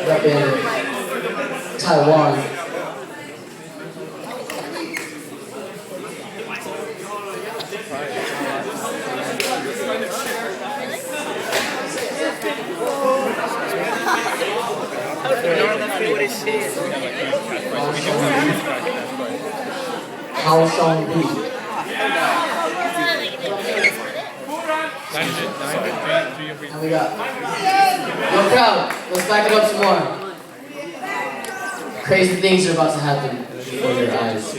repping Taiwan. How Song B. And we got. Yo, crowd, let's back it up some more. Crazy things are about to happen before your eyes.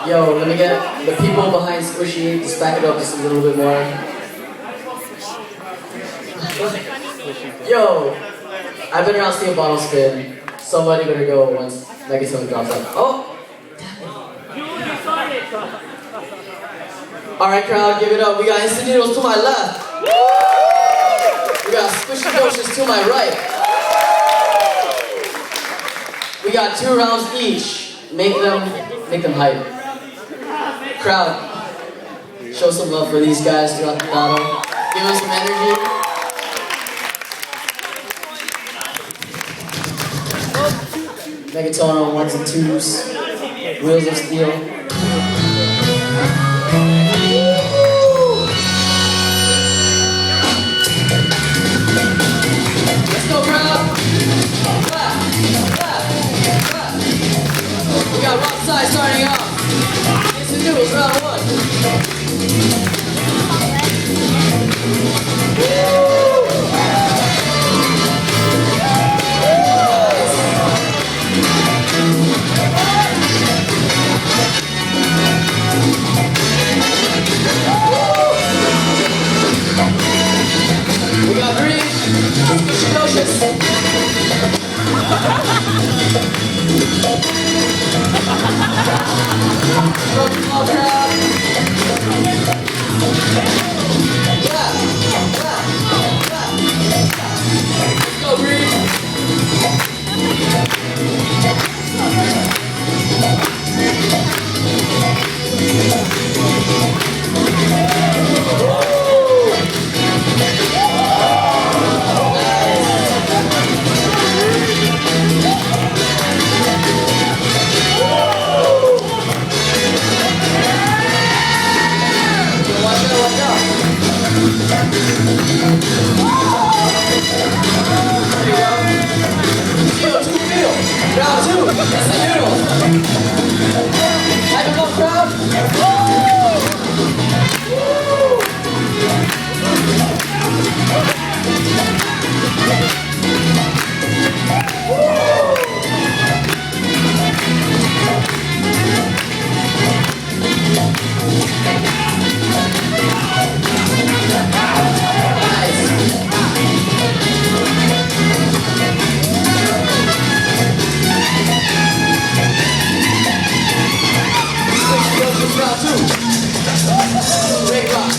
Yo, let me get the people behind Squishy. Just back it up just a little bit more. Yo, I've been around seeing a bottle spin. Somebody better go once Megaton drops out. Oh! Alright, crowd, give it up. We got Instant Noodles to my left. We got Squishy Docious to my right. We got 2 rounds each. Make them hype. Crowd, show some love for these guys throughout the battle. Give them some energy. Megaton on 1s and 2s. Wheels of Steel. Let's go, crowd! Clap, clap, clap. We got Rock Side starting off. Instant Noodles, round 1. We got green, Docious. Small crowd. Clap, clap, clap. Let's go, green. Round 2, Instant Noodles. Hype them up, crowd. Round 2. Great rock.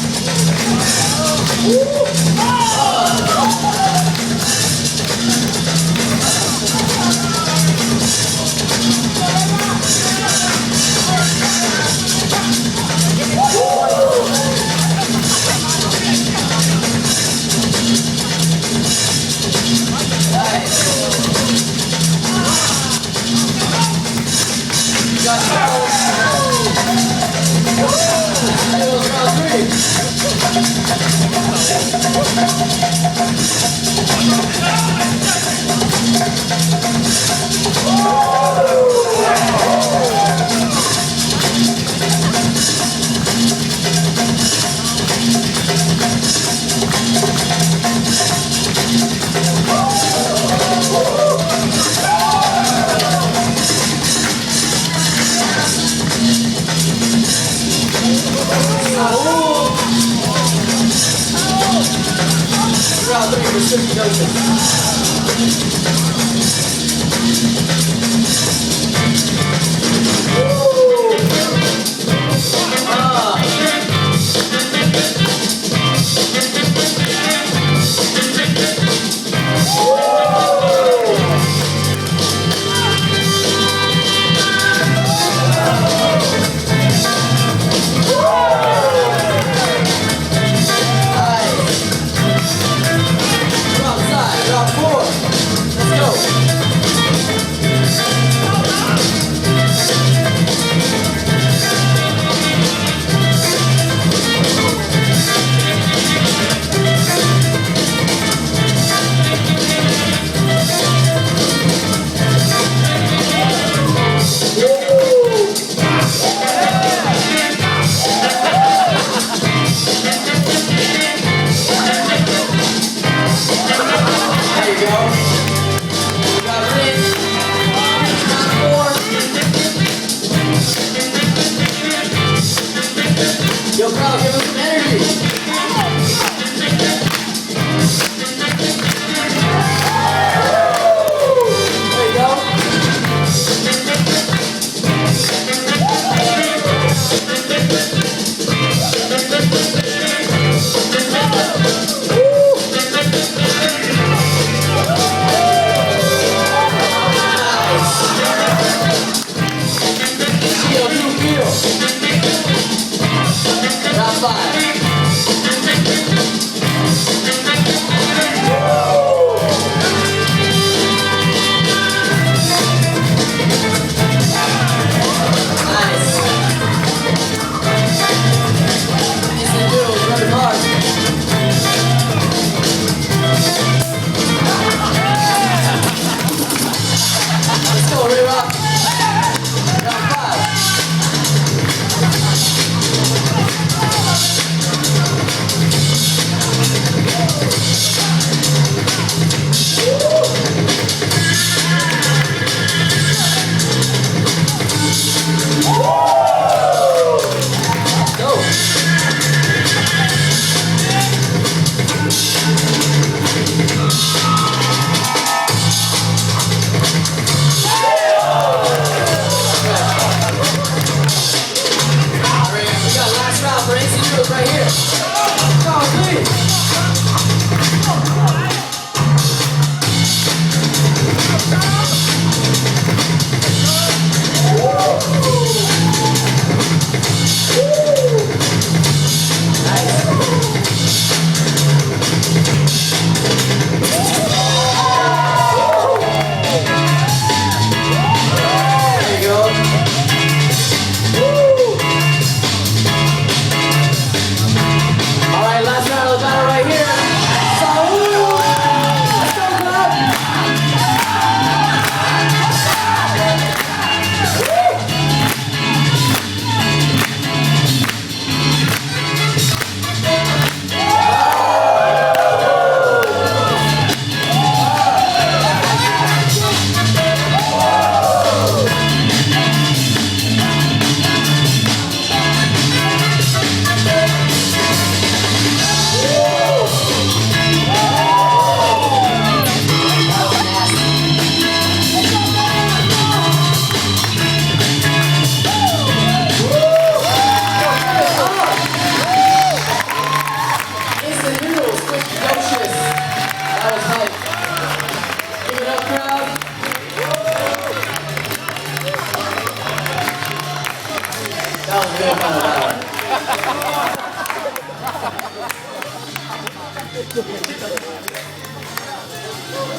Round 3 for Squishy Round 4. go. We got Rick. Round 4. Yo, crowd, give us some energy. There you go. Round 5. Nice. Instant noodles, running hard. Let's go, Ray-Rock. Round 5. Right here. Come on, please. There you go. Last round of the battle right here. Let's go, club. Instant Noodles with Docious. That was hype. Give it up, crowd. That was a good kind of battle.